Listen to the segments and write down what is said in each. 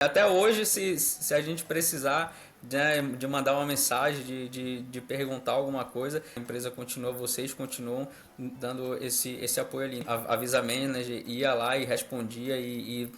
Até hoje, se a gente precisar de mandar uma mensagem, de perguntar alguma coisa, a empresa continua, vocês continuam dando esse apoio ali. A Visa Manager ia lá e respondia e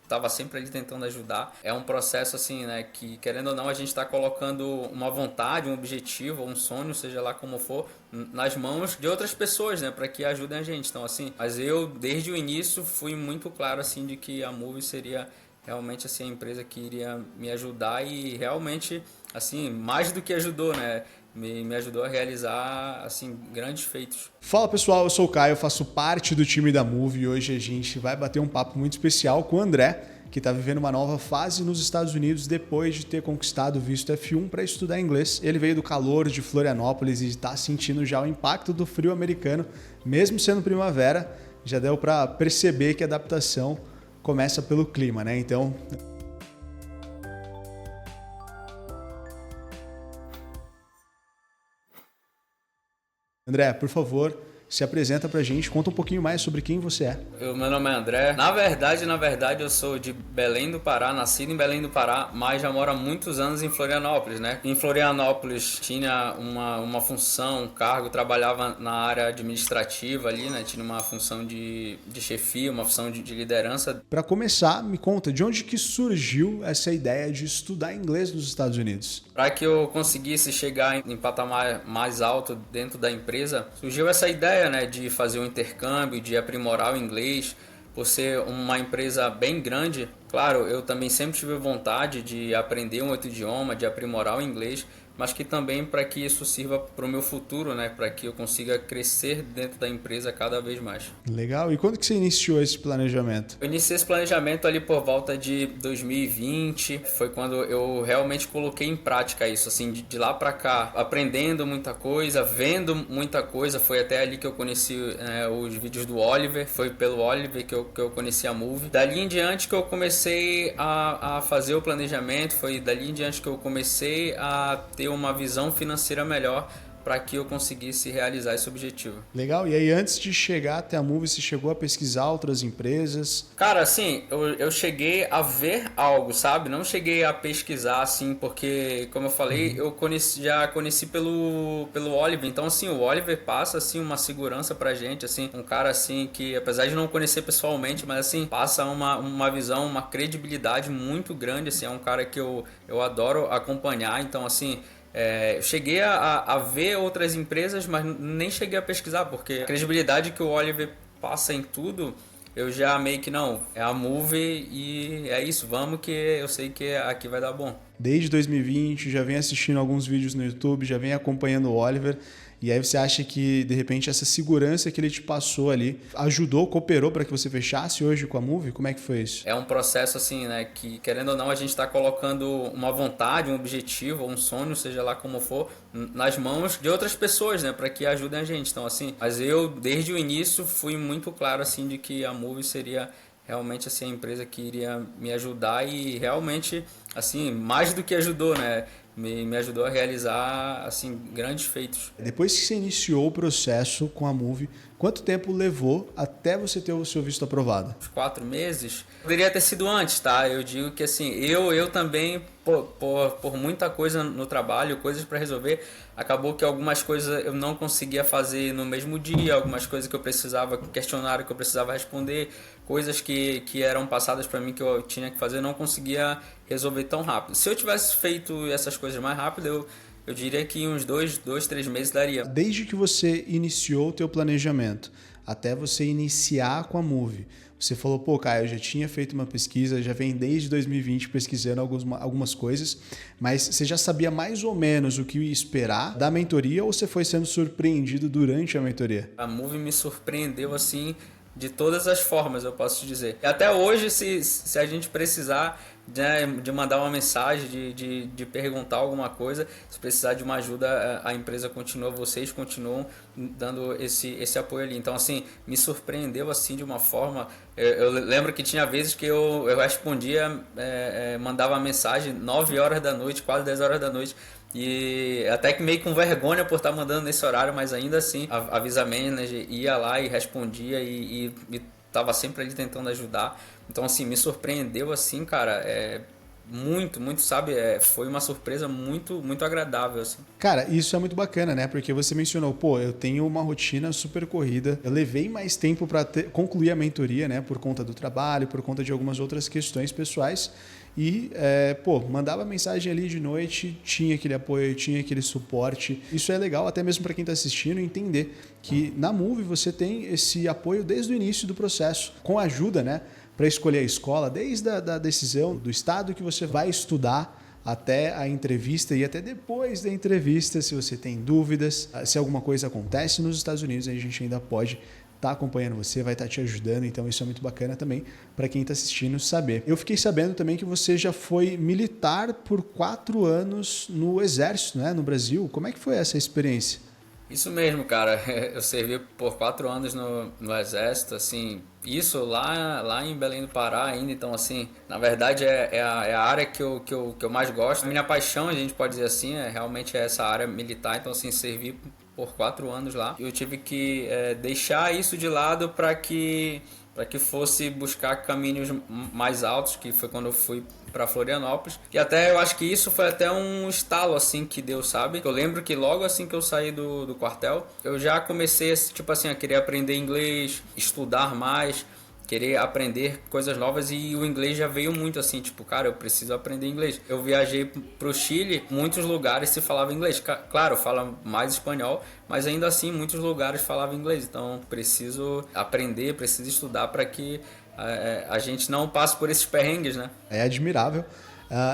estava sempre ali tentando ajudar. É um processo assim, né, que querendo ou não a gente está colocando uma vontade, um objetivo, um sonho, seja lá como for, nas mãos de outras pessoas, né, para que ajudem a gente. Então assim, mas eu desde o início fui muito claro assim de que a Move seria realmente assim a empresa que iria me ajudar e realmente assim mais do que ajudou, né, me ajudou a realizar assim grandes feitos. Fala pessoal, eu sou o Caio, faço parte do time da Move e hoje a gente vai bater um papo muito especial com o André, que está vivendo uma nova fase nos Estados Unidos depois de ter conquistado o visto F1 para estudar inglês. Ele veio do calor de Florianópolis e está sentindo já o impacto do frio americano, mesmo sendo primavera. Já deu para perceber que a adaptação começa pelo clima, né? Então, André, por favor, se apresenta pra gente, conta um pouquinho mais sobre quem você é. Meu nome é André. Na verdade, eu sou de Belém do Pará, nascido em Belém do Pará, mas já moro há muitos anos em Florianópolis, né? Em Florianópolis tinha uma função, um cargo, trabalhava na área administrativa ali, né? Tinha uma função de chefia, uma função de liderança. Para começar, me conta de onde que surgiu essa ideia de estudar inglês nos Estados Unidos? Para que eu conseguisse chegar em patamar mais alto dentro da empresa, surgiu essa ideia, né, de fazer um intercâmbio, de aprimorar o inglês. Por ser uma empresa bem grande, claro, eu também sempre tive vontade de aprender um outro idioma, de aprimorar o inglês, mas que também para que isso sirva para o meu futuro, né, para que eu consiga crescer dentro da empresa cada vez mais. Legal. E quando que você iniciou esse planejamento? Eu iniciei esse planejamento ali por volta de 2020, foi quando eu realmente coloquei em prática isso, assim, de lá pra cá, aprendendo muita coisa, vendo muita coisa, foi até ali que eu conheci os vídeos do Oliver, foi pelo Oliver que eu conheci a Move. Dali em diante que eu comecei a fazer o planejamento, foi dali em diante que eu comecei a ter uma visão financeira melhor para que eu conseguisse realizar esse objetivo. Legal. E aí, antes de chegar até a Move, você chegou a pesquisar outras empresas? Cara, assim, eu cheguei a ver algo, sabe? Não cheguei a pesquisar, assim, porque, como eu falei, já conheci pelo Oliver. Então, assim, o Oliver passa, assim, uma segurança pra gente, assim, um cara, assim, que, apesar de não conhecer pessoalmente, mas, assim, passa uma visão, uma credibilidade muito grande, assim, é um cara que eu adoro acompanhar. Então, assim, eu cheguei a ver outras empresas, mas nem cheguei a pesquisar, porque a credibilidade que o Oliver passa em tudo, eu já meio que não, é a Move e é isso, vamos que eu sei que aqui vai dar bom. Desde 2020, já vem assistindo alguns vídeos no YouTube, já vem acompanhando o Oliver. E aí você acha que, de repente, essa segurança que ele te passou ali ajudou, cooperou para que você fechasse hoje com a Move? Como é que foi isso? É um processo assim, né, que querendo ou não a gente está colocando uma vontade, um objetivo, um sonho, seja lá como for, nas mãos de outras pessoas, né, para que ajudem a gente. Então assim, mas eu desde o início fui muito claro assim de que a Move seria realmente assim a empresa que iria me ajudar e realmente assim mais do que ajudou, né, me ajudou a realizar assim grandes feitos. Depois que você iniciou o processo com a Move, quanto tempo levou até você ter o seu visto aprovado? Uns 4 meses. Poderia ter sido antes, tá? Eu digo que assim, eu também, por muita coisa no trabalho, coisas para resolver, acabou que algumas coisas eu não conseguia fazer no mesmo dia, algumas coisas que eu precisava, questionário que eu precisava responder, coisas que eram passadas para mim que eu tinha que fazer, eu não conseguia resolver tão rápido. Se eu tivesse feito essas coisas mais rápido, eu diria que em uns 3 meses daria. Desde que você iniciou o teu planejamento até você iniciar com a Move, você falou, pô, Caio, eu já tinha feito uma pesquisa, já vem desde 2020 pesquisando algumas coisas, mas você já sabia mais ou menos o que esperar da mentoria ou você foi sendo surpreendido durante a mentoria? A Move me surpreendeu assim de todas as formas, eu posso te dizer. E até hoje, se a gente precisar de mandar uma mensagem, de perguntar alguma coisa, se precisar de uma ajuda, a empresa continua, vocês continuam dando esse apoio ali. Então, assim, me surpreendeu assim de uma forma. Eu lembro que tinha vezes que eu respondia, mandava mensagem 9 horas da noite, quase 10 horas da noite. E até que meio com vergonha por estar mandando nesse horário, mas ainda assim a Visa Manager ia lá e respondia e tava sempre ali tentando ajudar. Então, assim, me surpreendeu, assim, cara, muito, sabe? Foi uma surpresa muito agradável, assim. Cara, isso é muito bacana, né? Porque você mencionou, pô, eu tenho uma rotina super corrida, eu levei mais tempo para concluir a mentoria, né? Por conta do trabalho, por conta de algumas outras questões pessoais. E, pô, mandava mensagem ali de noite, tinha aquele apoio, tinha aquele suporte. Isso é legal até mesmo para quem está assistindo entender que na Move você tem esse apoio desde o início do processo, com ajuda, né? Para escolher a escola, desde a decisão do estado que você vai estudar até a entrevista e até depois da entrevista, se você tem dúvidas, se alguma coisa acontece nos Estados Unidos, a gente ainda pode estar acompanhando você, vai estar te ajudando, então isso é muito bacana também para quem está assistindo saber. Eu fiquei sabendo também que você já foi militar por 4 anos no Exército, né, no Brasil. Como é que foi essa experiência? Isso mesmo, cara. Eu servi por 4 anos no Exército, assim, isso lá em Belém do Pará ainda, então, assim, na verdade é a área que eu mais gosto. Minha paixão, a gente pode dizer assim, realmente essa área militar, então, assim, servi por 4 anos lá. Eu tive que deixar isso de lado para que fosse buscar caminhos mais altos, que foi quando eu fui para Florianópolis. E até eu acho que isso foi até um estalo assim que deu, sabe? Eu lembro que logo assim que eu saí do quartel, eu já comecei tipo assim a querer aprender inglês, estudar mais, querer aprender coisas novas, e o inglês já veio muito assim, tipo, cara, eu preciso aprender inglês. Eu viajei pro Chile, muitos lugares se falava inglês. Claro, fala mais espanhol, mas ainda assim muitos lugares falavam inglês. Então, preciso aprender, preciso estudar para que a gente não passe por esses perrengues, né? É admirável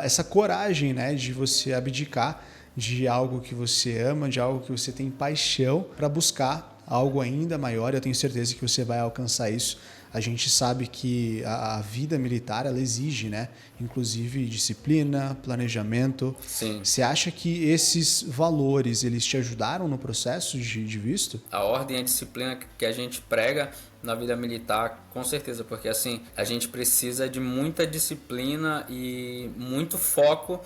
essa coragem, né, de você abdicar de algo que você ama, de algo que você tem paixão para buscar algo ainda maior. Eu tenho certeza que você vai alcançar isso. A gente sabe que a vida militar ela exige, né, inclusive disciplina, planejamento. Sim. Você acha que esses valores eles te ajudaram no processo de visto? A ordem e a disciplina que a gente prega na vida militar, com certeza, porque assim, a gente precisa de muita disciplina e muito foco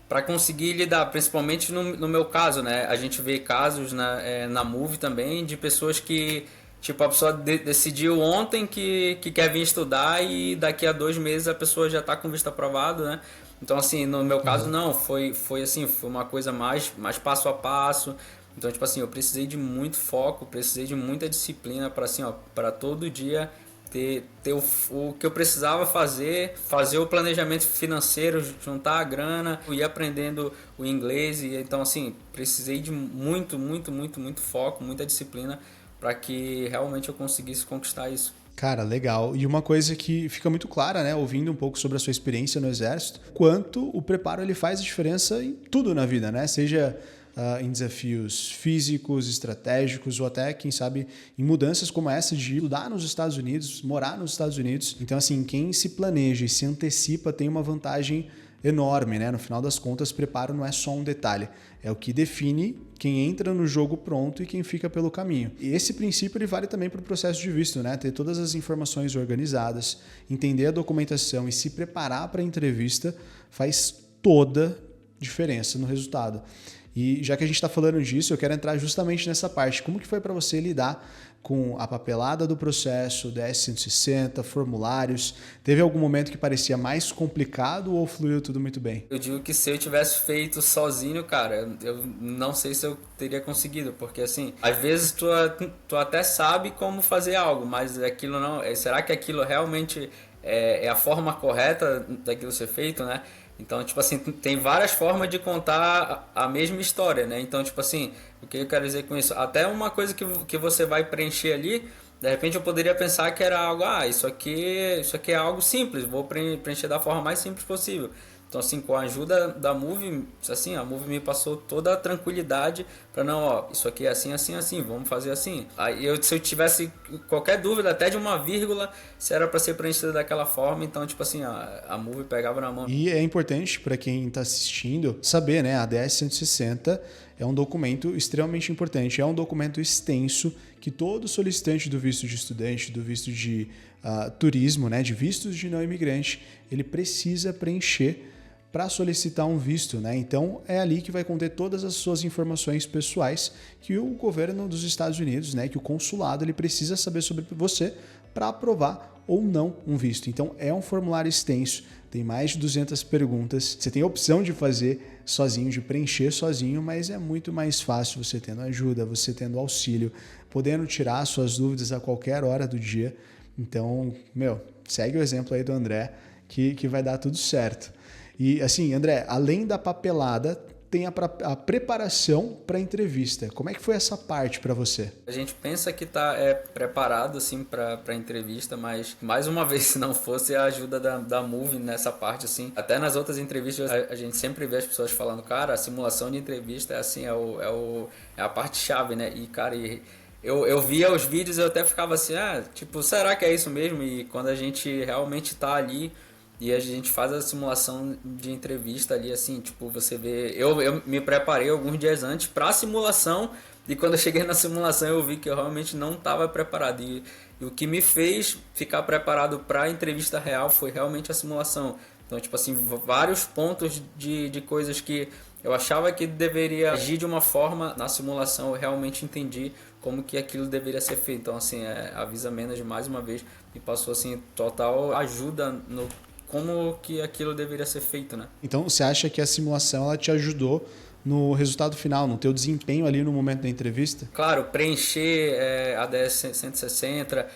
para conseguir lidar, principalmente no meu caso, né? A gente vê casos na Move também de pessoas que, tipo, a pessoa decidiu ontem que quer vir estudar e daqui a 2 meses a pessoa já está com visto aprovado, né? Então, assim, no meu caso não, foi assim, foi uma coisa mais passo a passo. Então, tipo assim, eu precisei de muito foco, precisei de muita disciplina para assim, ó, para todo dia ter o que eu precisava fazer o planejamento financeiro, juntar a grana, ir aprendendo o inglês. E então, assim, precisei de muito foco, muita disciplina para que realmente eu conseguisse conquistar isso. Cara, legal. E uma coisa que fica muito clara, né, ouvindo um pouco sobre a sua experiência no Exército, quanto o preparo ele faz diferença em tudo na vida, né? Seja em desafios físicos, estratégicos ou até, quem sabe, em mudanças como essa de estudar nos Estados Unidos, morar nos Estados Unidos. Então, assim, quem se planeja e se antecipa tem uma vantagem enorme, né? No final das contas, preparo não é só um detalhe, é o que define quem entra no jogo pronto e quem fica pelo caminho. E esse princípio ele vale também para o processo de visto, né? Ter todas as informações organizadas, entender a documentação e se preparar para a entrevista faz toda diferença no resultado. E já que a gente está falando disso, eu quero entrar justamente nessa parte. Como que foi para você lidar com a papelada do processo, DS-160, formulários? Teve algum momento que parecia mais complicado ou fluiu tudo muito bem? Eu digo que se eu tivesse feito sozinho, cara, eu não sei se eu teria conseguido, porque assim, às vezes tu até sabe como fazer algo, mas aquilo não... Será que aquilo realmente é a forma correta daquilo ser feito, né? Então, tipo assim, tem várias formas de contar a mesma história, né? Então, tipo assim, o que eu quero dizer com isso? Até uma coisa que você vai preencher ali, de repente eu poderia pensar que era algo, isso aqui é algo simples, vou preencher da forma mais simples possível. Então, assim, com a ajuda da Move, assim, a Move me passou toda a tranquilidade para não, isso aqui é assim, vamos fazer assim. Aí se eu tivesse qualquer dúvida, até de uma vírgula, se era para ser preenchida daquela forma, então, tipo assim, a Move pegava na mão. E é importante para quem está assistindo saber, né? A DS-160 é um documento extremamente importante, é um documento extenso que todo solicitante do visto de estudante, do visto de turismo, né? De vistos de não imigrante, ele precisa preencher para solicitar um visto, né? Então é ali que vai conter todas as suas informações pessoais que o governo dos Estados Unidos, né, que o consulado ele precisa saber sobre você para aprovar ou não um visto. Então é um formulário extenso, tem mais de 200 perguntas. Você tem a opção de fazer sozinho, de preencher sozinho, mas é muito mais fácil você tendo ajuda, você tendo auxílio, podendo tirar suas dúvidas a qualquer hora do dia. Então, segue o exemplo aí do André que vai dar tudo certo. E assim, André, além da papelada, tem a preparação para a entrevista. Como é que foi essa parte para você? A gente pensa que está preparado assim para a entrevista, mas mais uma vez, se não fosse a ajuda da Movie nessa parte, assim, até nas outras entrevistas a gente sempre vê as pessoas falando, cara, a simulação de entrevista é assim, é a parte chave, né? E cara, eu via os vídeos e eu até ficava assim, tipo, será que é isso mesmo? E quando a gente realmente tá ali e a gente faz a simulação de entrevista ali, assim, tipo, você vê... Eu me preparei alguns dias antes pra simulação e quando eu cheguei na simulação eu vi que eu realmente não estava preparado. E o que me fez ficar preparado para a entrevista real foi realmente a simulação. Então, tipo assim, vários pontos de coisas que eu achava que deveria agir de uma forma, na simulação eu realmente entendi como que aquilo deveria ser feito. Então, assim, a Visa Manage, mais uma vez, me passou, assim, total ajuda no como que aquilo deveria ser feito, né? Então, você acha que a simulação ela te ajudou no resultado final, no teu desempenho ali no momento da entrevista? Claro, preencher a DS 160,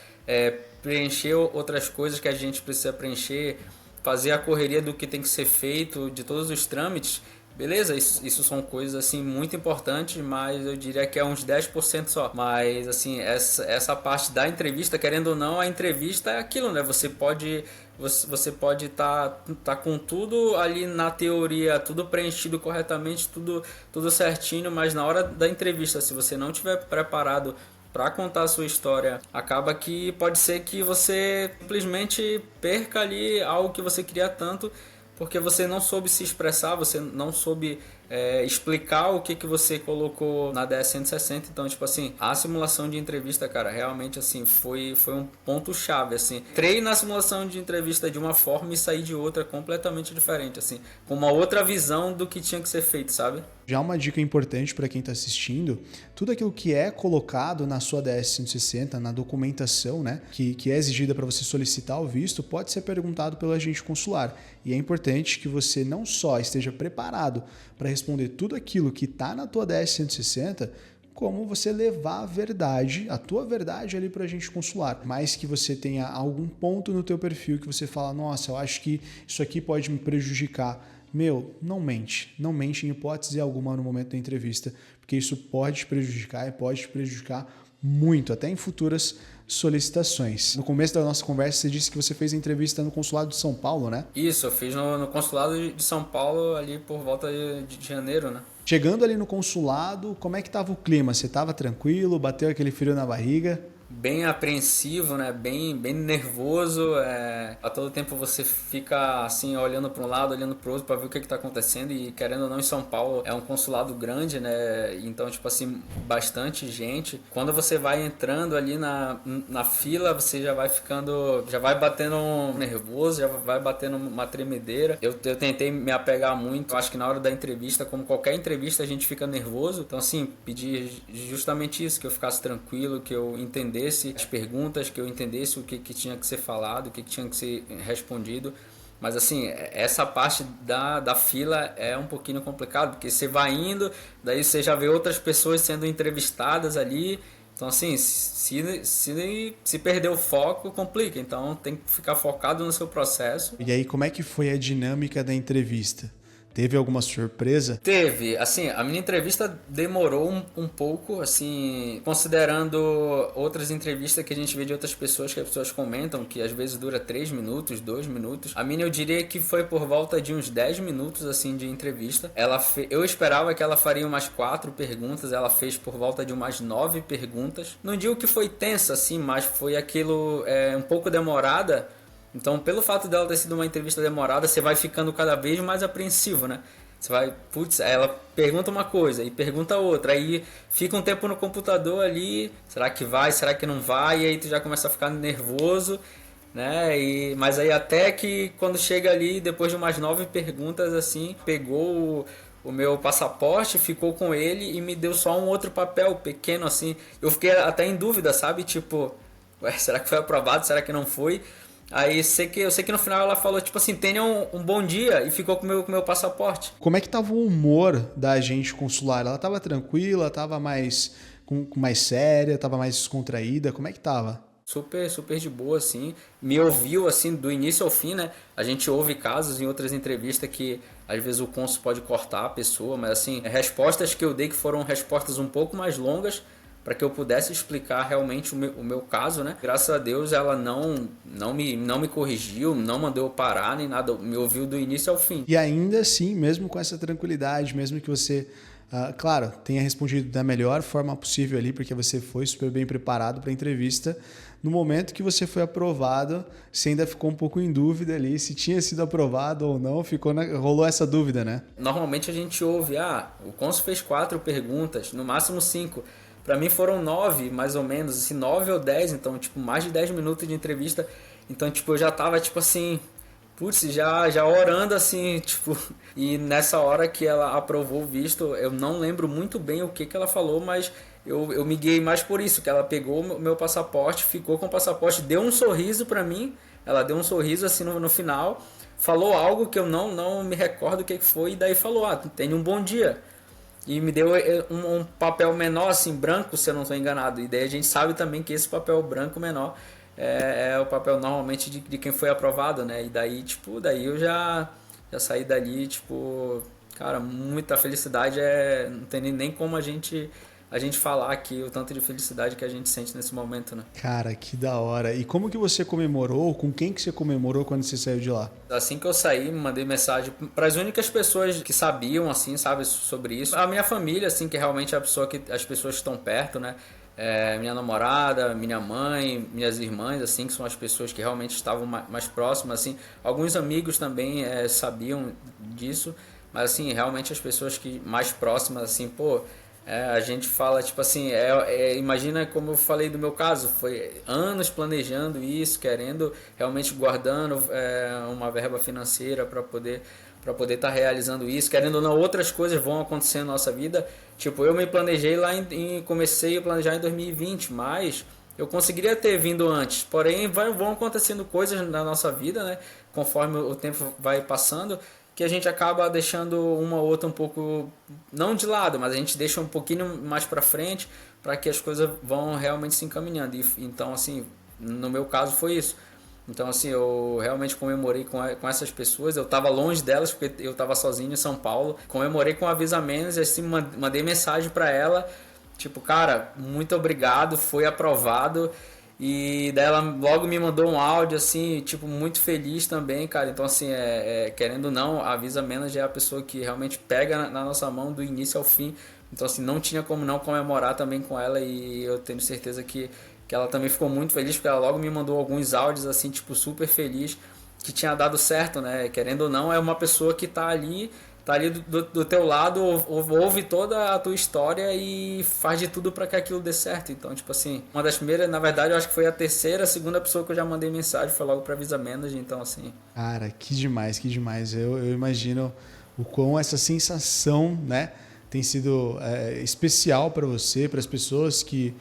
preencher outras coisas que a gente precisa preencher, fazer a correria do que tem que ser feito, de todos os trâmites. Beleza, isso são coisas assim muito importantes, mas eu diria que é uns 10% só. Mas assim, essa parte da entrevista, querendo ou não, a entrevista é aquilo, né? Você pode tá com tudo ali na teoria, tudo preenchido corretamente, tudo certinho, mas na hora da entrevista, se você não tiver preparado para contar a sua história, acaba que pode ser que você simplesmente perca ali algo que você queria tanto, porque você não soube se expressar, você não soube explicar o que você colocou na DS 160. Então, tipo assim, a simulação de entrevista, cara, realmente assim, foi um ponto chave, assim. Entrei na simulação de entrevista de uma forma e saí de outra completamente diferente, assim, com uma outra visão do que tinha que ser feito, sabe? Já uma dica importante para quem está assistindo, tudo aquilo que é colocado na sua DS 160, na documentação, né, que é exigida para você solicitar o visto, pode ser perguntado pelo agente consular. E é importante que você não só esteja preparado para responder tudo aquilo que está na tua DS 160, como você levar a tua verdade ali para o agente consular. Mas que você tenha algum ponto no teu perfil que você fala, nossa, eu acho que isso aqui pode me prejudicar. Não mente em hipótese alguma no momento da entrevista, porque isso pode te prejudicar e pode te prejudicar muito, até em futuras solicitações. No começo da nossa conversa, você disse que você fez a entrevista no consulado de São Paulo, né? Isso, eu fiz no consulado de São Paulo ali por volta de janeiro, né? Chegando ali no consulado, como é que estava o clima? Você estava tranquilo? Bateu aquele frio na barriga? Bem apreensivo, né? Bem nervoso. A todo tempo você fica assim olhando para um lado, olhando para o outro para ver o que está acontecendo. E querendo ou não, em São Paulo é um consulado grande, né? Então, tipo assim, bastante gente. Quando você vai entrando ali na fila, você já vai batendo um nervoso, já vai batendo uma tremedeira. Eu tentei me apegar muito. Eu acho que na hora da entrevista, como qualquer entrevista, a gente fica nervoso. Então, assim, pedi justamente isso, que eu ficasse tranquilo, que eu entendesse as perguntas, que eu entendesse o que tinha que ser falado, o que tinha que ser respondido. Mas assim, essa parte da fila é um pouquinho complicado, porque você vai indo, daí você já vê outras pessoas sendo entrevistadas ali. Então assim, se perder o foco, complica. Então tem que ficar focado no seu processo. E aí, como é que foi a dinâmica da entrevista? Teve alguma surpresa? Teve, assim, a minha entrevista demorou um pouco, assim, considerando outras entrevistas que a gente vê de outras pessoas, que as pessoas comentam, que às vezes dura 3 minutos, 2 minutos. A minha eu diria que foi por volta de uns 10 minutos, assim, de entrevista. Eu esperava que ela faria umas 4 perguntas, ela fez por volta de umas 9 perguntas. Não digo que foi tensa, assim, mas foi aquilo um pouco demorada. Então, pelo fato dela ter sido uma entrevista demorada, você vai ficando cada vez mais apreensivo, né? Você vai, ela pergunta uma coisa e pergunta outra, aí fica um tempo no computador ali, será que vai, será que não vai? E aí tu já começa a ficar nervoso né? Mas aí até que quando chega ali, depois de umas 9 perguntas, assim, pegou o meu passaporte, ficou com ele e me deu só um outro papel pequeno, assim. Eu fiquei até em dúvida, sabe? Tipo, ué, será que foi aprovado? Será que não foi? Aí eu sei que no final ela falou, tipo assim, tenha um bom dia, e ficou com o meu passaporte. Como é que tava o humor da agente consular? Ela tava tranquila, tava mais mais séria, tava mais descontraída? Como é que tava? Super, super de boa, assim. Me ouviu, assim, do início ao fim, né? A gente ouve casos em outras entrevistas que às vezes o cônsul pode cortar a pessoa, mas assim, respostas que eu dei que foram respostas um pouco mais longas para que eu pudesse explicar realmente o meu caso, né? Graças a Deus ela não me corrigiu, não mandou eu parar nem nada, me ouviu do início ao fim. E ainda assim, mesmo com essa tranquilidade, mesmo que você, claro, tenha respondido da melhor forma possível ali, porque você foi super bem preparado para a entrevista, no momento que você foi aprovado, você ainda ficou um pouco em dúvida ali se tinha sido aprovado ou não, rolou essa dúvida, né? Normalmente a gente ouve, o cônsul fez 4 perguntas, no máximo 5. Para mim foram 9, mais ou menos, assim, 9 ou 10, então, tipo, mais de 10 minutos de entrevista. Então, tipo, eu já tava, tipo assim, putz, já orando, assim, tipo... E nessa hora que ela aprovou o visto, eu não lembro muito bem o que ela falou, mas eu me guiei mais por isso, que ela pegou o meu passaporte, ficou com o passaporte, deu um sorriso para mim, ela deu um sorriso, assim, no final, falou algo que eu não me recordo o que foi, e daí falou, tenha um bom dia. E me deu um papel menor, assim, branco, se eu não estou enganado. E daí a gente sabe também que esse papel branco menor é o papel normalmente de quem foi aprovado, né? E daí, tipo, daí eu já saí dali, tipo, cara, muita felicidade. Não tem nem como a gente falar aqui o tanto de felicidade que a gente sente nesse momento, né? Cara, que da hora. E como que você comemorou? Com quem que você comemorou quando você saiu de lá? Assim que eu saí, mandei mensagem para as únicas pessoas que sabiam, assim, sabe, sobre isso. A minha família, assim, que realmente é a pessoa que as pessoas que estão perto, né? Minha namorada, minha mãe, minhas irmãs, assim, que são as pessoas que realmente estavam mais próximas, assim. Alguns amigos também sabiam disso, mas, assim, realmente as pessoas que mais próximas, assim, pô... a gente fala, tipo assim, imagina como eu falei do meu caso, foi anos planejando isso, querendo, realmente guardando uma verba financeira para poder estar realizando isso, querendo ou não, outras coisas vão acontecer na nossa vida. Tipo, eu me planejei lá comecei a planejar em 2020, mas eu conseguiria ter vindo antes, porém vão acontecendo coisas na nossa vida, né, conforme o tempo vai passando, que a gente acaba deixando uma ou outra um pouco, não de lado, mas a gente deixa um pouquinho mais para frente para que as coisas vão realmente se encaminhando. Então, assim, no meu caso foi isso. Então, assim, eu realmente comemorei com essas pessoas. Eu estava longe delas porque eu estava sozinho em São Paulo. Comemorei com a Visa Menos e assim, mandei mensagem para ela, tipo, cara, muito obrigado, foi aprovado. E daí ela logo me mandou um áudio, assim, tipo, muito feliz também, cara. Então, assim, querendo ou não, a Visa Manager é a pessoa que realmente pega na nossa mão do início ao fim. Então, assim, não tinha como não comemorar também com ela. E eu tenho certeza que ela também ficou muito feliz, porque ela logo me mandou alguns áudios, assim, tipo, super feliz, que tinha dado certo, né? Querendo ou não, é uma pessoa que tá ali do teu lado, ouve toda a tua história e faz de tudo para que aquilo dê certo. Então, tipo assim, uma das primeiras, na verdade, eu acho que foi a segunda pessoa que eu já mandei mensagem, foi logo para Visa Manager, então assim... Cara, que demais, que demais. Eu imagino o quão essa sensação, né, tem sido especial para você, para as pessoas que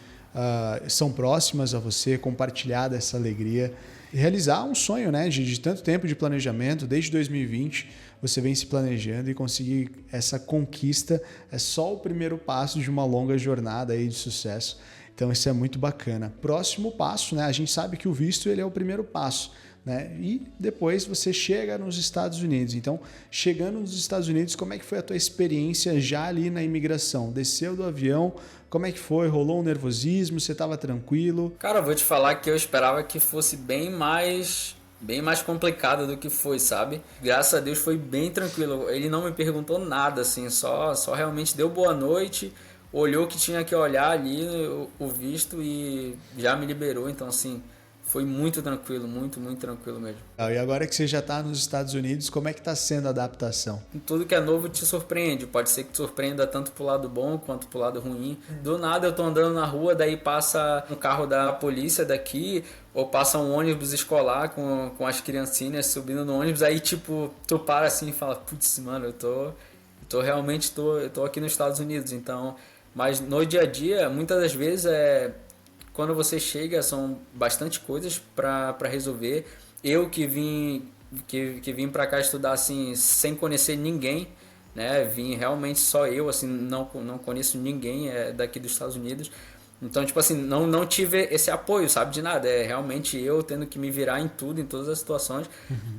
são próximas a você, compartilhar dessa alegria, realizar um sonho, né, de tanto tempo de planejamento, desde 2020, você vem se planejando e conseguir essa conquista é só o primeiro passo de uma longa jornada aí de sucesso. Então isso é muito bacana. Próximo passo, né, a gente sabe que o visto ele é o primeiro passo, né, e depois você chega nos Estados Unidos. Então, chegando nos Estados Unidos, como é que foi a tua experiência já ali na imigração? Desceu do avião, como é que foi? Rolou um nervosismo? Você estava tranquilo? Cara, eu vou te falar que eu esperava que fosse bem mais complicado do que foi, sabe? Graças a Deus foi bem tranquilo. Ele não me perguntou nada, assim, só realmente deu boa noite, olhou o que tinha que olhar ali, o visto, e já me liberou. Então, assim, foi muito tranquilo, muito tranquilo mesmo. E agora que você já está nos Estados Unidos, como é que está sendo a adaptação? Tudo que é novo te surpreende, pode ser que te surpreenda tanto pro lado bom quanto pro lado ruim. Do nada eu tô andando na rua, daí passa um carro da polícia daqui, ou passa um ônibus escolar com as criancinhas subindo no ônibus, aí tipo, tu para assim e fala, putz, mano, eu tô aqui nos Estados Unidos, então... Mas no dia a dia, muitas das vezes, quando você chega, são bastante coisas para resolver. Eu que vim para cá estudar assim, sem conhecer ninguém, né? Vim realmente só eu, assim, não conheço ninguém daqui dos Estados Unidos. Então, tipo assim, não tive esse apoio, sabe, de nada. É realmente eu tendo que me virar em tudo, em todas as situações.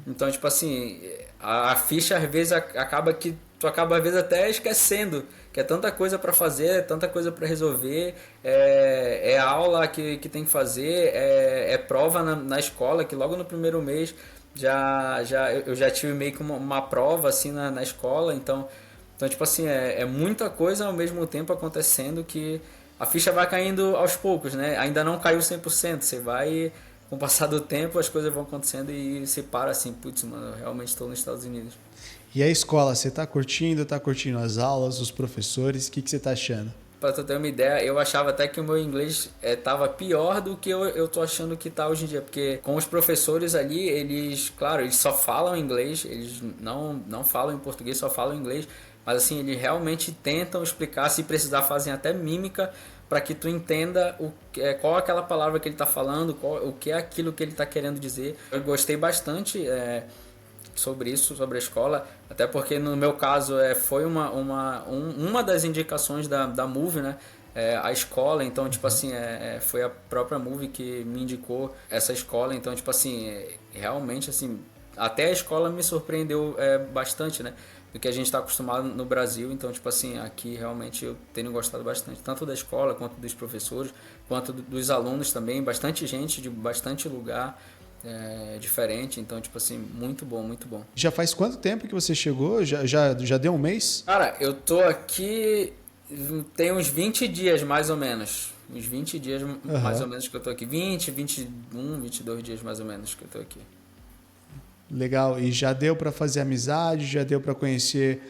Então, tipo assim, a ficha às vezes acaba que tu acaba às vezes até esquecendo que é tanta coisa para fazer, é tanta coisa para resolver, é aula que tem que fazer, é prova na escola, que logo no primeiro mês eu já tive meio que uma prova assim na escola, então tipo assim, é muita coisa ao mesmo tempo acontecendo que a ficha vai caindo aos poucos, né? Ainda não caiu 100%, você vai, com o passar do tempo, as coisas vão acontecendo e você para assim, putz, mano, eu realmente estou nos Estados Unidos. E a escola, você está curtindo as aulas, os professores, o que você está achando? Para tu ter uma ideia, eu achava até que o meu inglês estava pior do que eu tô achando que tá hoje em dia, porque com os professores ali, eles só falam inglês, eles não falam em português, só falam inglês, mas assim, eles realmente tentam explicar, se precisar fazem até mímica para que tu entenda qual é aquela palavra que ele está falando, o que é aquilo que ele está querendo dizer. Eu gostei bastante sobre isso, sobre a escola, até porque no meu caso foi uma das indicações da Move, né? A escola, então tipo assim, foi a própria Move que me indicou essa escola, então tipo assim, realmente assim, até a escola me surpreendeu bastante, né? Do que a gente está acostumado no Brasil, então tipo assim, aqui realmente eu tenho gostado bastante, tanto da escola, quanto dos professores, quanto dos alunos também, bastante gente de bastante lugar, diferente, então tipo assim, muito bom, muito bom. Já faz quanto tempo que você chegou? Já deu um mês? Cara, eu tô aqui tem uns 20 dias mais ou menos, uns 20 dias mais ou menos que eu tô aqui, 20, 21, 22 dias mais ou menos que eu tô aqui. Legal, e já deu para fazer amizade, já deu para conhecer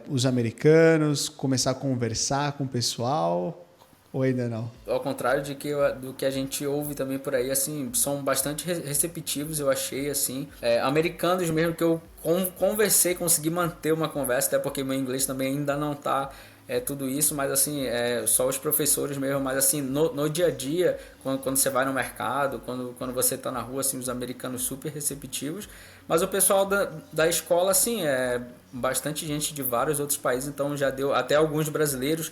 os americanos, começar a conversar com o pessoal, ou ainda não? Ao contrário do que a gente ouve também por aí, assim, são bastante receptivos, eu achei, assim, americanos mesmo que eu conversei, consegui manter uma conversa, até porque meu inglês também ainda não tá tudo isso, mas assim, só os professores mesmo, mas assim, no dia a dia, quando você vai no mercado, quando você tá na rua, assim, os americanos super receptivos, mas o pessoal da escola, assim, bastante gente de vários outros países, então já deu, até alguns brasileiros,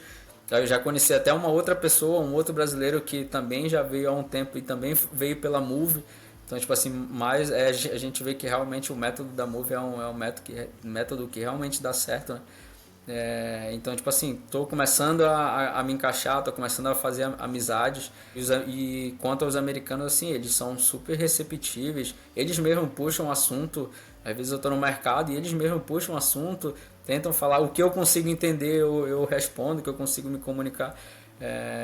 eu já conheci até uma outra pessoa, um outro brasileiro que também já veio há um tempo e também veio pela Move. Então, tipo assim, mas a gente vê que realmente o método da Move é um método que realmente dá certo, né? Então, tipo assim, tô começando a me encaixar, tô começando a fazer amizades. E quanto aos americanos, assim, eles são super receptíveis. Eles mesmos puxam assunto. Às vezes eu tô no mercado e eles mesmos puxam assunto, tentam falar o que eu consigo entender, eu respondo, o que eu consigo me comunicar,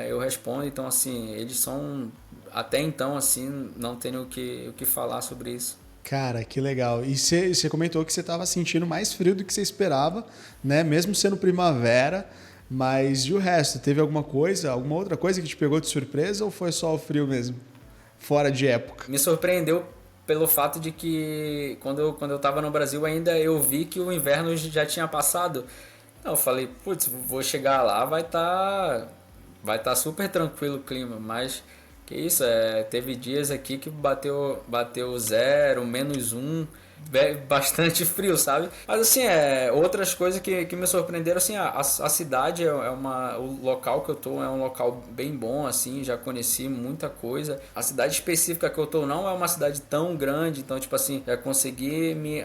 eu respondo. Então, assim, eles são, até então, assim, não tenho o que falar sobre isso. Cara, que legal. E você comentou que você estava sentindo mais frio do que você esperava, né? Mesmo sendo primavera. Mas e o resto? Teve alguma outra coisa que te pegou de surpresa ou foi só o frio mesmo? Fora de época? Me surpreendeu pelo fato de que quando eu estava no Brasil ainda eu vi que o inverno já tinha passado. Então eu falei, putz, vou chegar lá, vai tá super tranquilo o clima, mas que isso, teve dias aqui que bateu 0, -1, bastante frio, sabe? Mas assim, outras coisas que me surpreenderam, assim, a cidade o local que eu tô é um local bem bom, assim, já conheci muita coisa. A cidade específica que eu tô não é uma cidade tão grande, então, tipo assim, já consegui me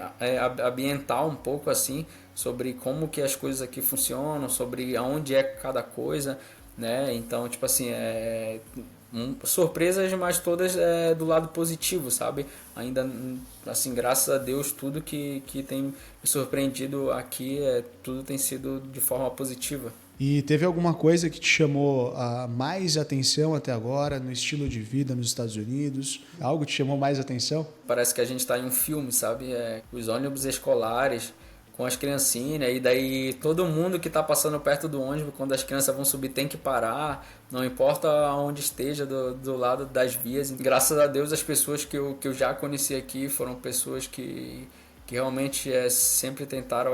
ambientar um pouco, assim, sobre como que as coisas aqui funcionam, sobre aonde é cada coisa, né? Então, tipo assim, surpresas, mas todas do lado positivo, sabe? Ainda, assim, graças a Deus, tudo que tem me surpreendido aqui, tudo tem sido de forma positiva. E teve alguma coisa que te chamou mais atenção até agora no estilo de vida nos Estados Unidos? Algo te chamou mais atenção? Parece que a gente está em um filme, sabe? Os ônibus escolares com as criancinhas, e daí todo mundo que está passando perto do ônibus, quando as crianças vão subir, tem que parar, não importa onde esteja do lado das vias. Graças a Deus, as pessoas que eu já conheci aqui foram pessoas que realmente sempre tentaram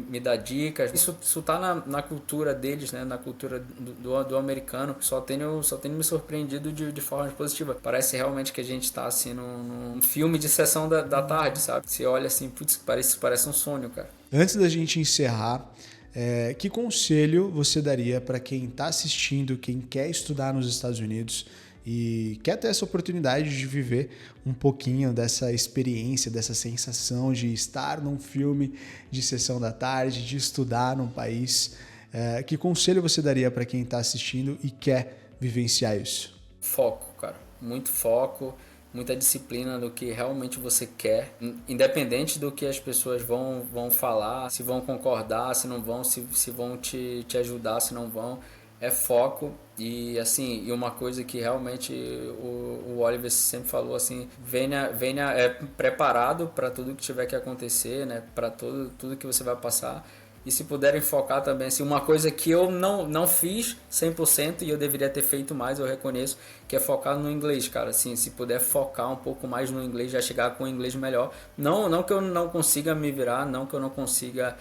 me dar dicas. Isso tá na cultura deles, né? Na cultura do americano. Só tenho me surpreendido de forma positiva. Parece realmente que a gente está assim num filme de sessão da tarde, sabe? Você olha assim, putz, parece um sonho, cara. Antes da gente encerrar, que conselho você daria para quem está assistindo, quem quer estudar nos Estados Unidos e quer ter essa oportunidade de viver um pouquinho dessa experiência, dessa sensação de estar num filme de sessão da tarde, de estudar num país? Que conselho você daria para quem está assistindo e quer vivenciar isso? Foco, cara. Muito foco, muita disciplina do que realmente você quer, independente do que as pessoas vão falar, se vão concordar, se não vão, se vão te ajudar, se não vão. É foco e assim, e uma coisa que realmente o Oliver sempre falou assim, venha preparado para tudo que tiver que acontecer, né, para tudo que você vai passar. E se puderem focar também, assim, uma coisa que eu não fiz 100% e eu deveria ter feito mais, eu reconheço, que é focar no inglês, cara. Assim, se puder focar um pouco mais no inglês, já chegar com o inglês melhor. Não que eu não consiga me virar, não que eu não consiga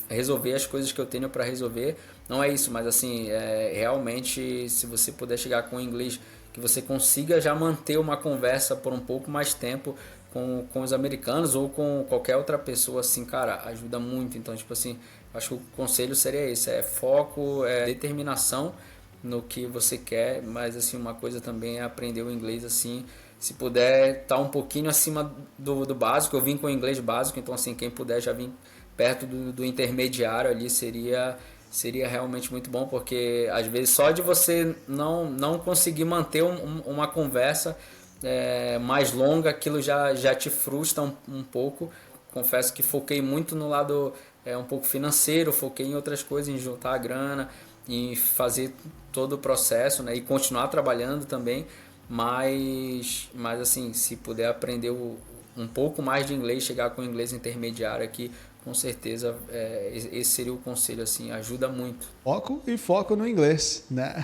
resolver as coisas que eu tenho para resolver, não é isso, mas assim, realmente, se você puder chegar com o inglês, que você consiga já manter uma conversa por um pouco mais tempo, com os americanos ou com qualquer outra pessoa, assim, cara, ajuda muito. Então, tipo assim, acho que o conselho seria esse, foco, determinação no que você quer, mas assim, uma coisa também é aprender o inglês, assim, se puder estar um pouquinho acima do básico. Eu vim com o inglês básico, então assim, quem puder já vir perto do intermediário ali seria realmente muito bom, porque às vezes só de você não conseguir manter uma conversa mais longa, aquilo já te frustra um pouco. Confesso que foquei muito no lado um pouco financeiro, foquei em outras coisas, em juntar a grana, em fazer todo o processo, né, e continuar trabalhando também, mas assim, se puder aprender um pouco mais de inglês, chegar com o inglês intermediário aqui, com certeza esse seria o conselho, assim, ajuda muito. Foco no inglês, né?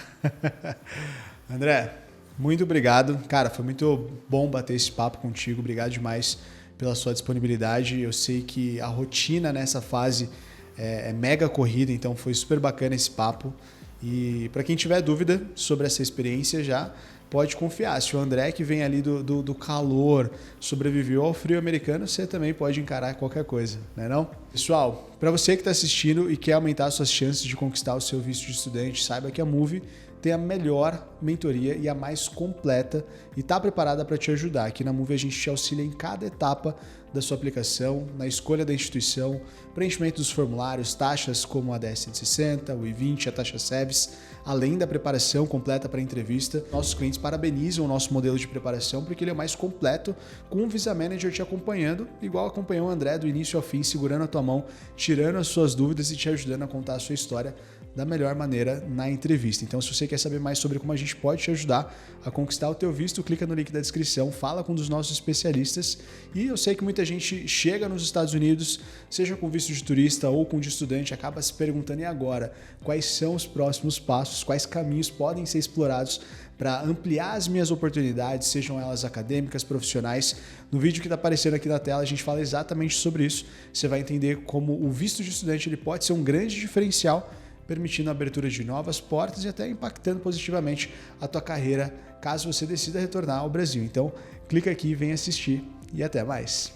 André, muito obrigado. Cara, foi muito bom bater esse papo contigo. Obrigado demais pela sua disponibilidade. Eu sei que a rotina nessa fase é mega corrida, então foi super bacana esse papo. E para quem tiver dúvida sobre essa experiência, já pode confiar. Se o André, que vem ali do calor, sobreviveu ao frio americano, você também pode encarar qualquer coisa, né não? Pessoal, para você que está assistindo e quer aumentar suas chances de conquistar o seu visto de estudante, saiba que a Move tem a melhor mentoria e a mais completa e está preparada para te ajudar. Aqui na Move a gente te auxilia em cada etapa da sua aplicação, na escolha da instituição, preenchimento dos formulários, taxas como a DS-160, o I-20, a taxa SEVES, além da preparação completa para a entrevista. Nossos clientes parabenizam o nosso modelo de preparação porque ele é mais completo, com um Visa Manager te acompanhando, igual acompanhou o André do início ao fim, segurando a tua mão, tirando as suas dúvidas e te ajudando a contar a sua história da melhor maneira na entrevista. Então, se você quer saber mais sobre como a gente pode te ajudar a conquistar o teu visto, clica no link da descrição, fala com um dos nossos especialistas. E eu sei que muita gente chega nos Estados Unidos, seja com visto de turista ou com de estudante, acaba se perguntando, e agora? Quais são os próximos passos? Quais caminhos podem ser explorados para ampliar as minhas oportunidades, sejam elas acadêmicas, profissionais? No vídeo que está aparecendo aqui na tela, a gente fala exatamente sobre isso. Você vai entender como o visto de estudante ele pode ser um grande diferencial, permitindo a abertura de novas portas e até impactando positivamente a tua carreira, caso você decida retornar ao Brasil. Então, clica aqui, vem assistir e até mais.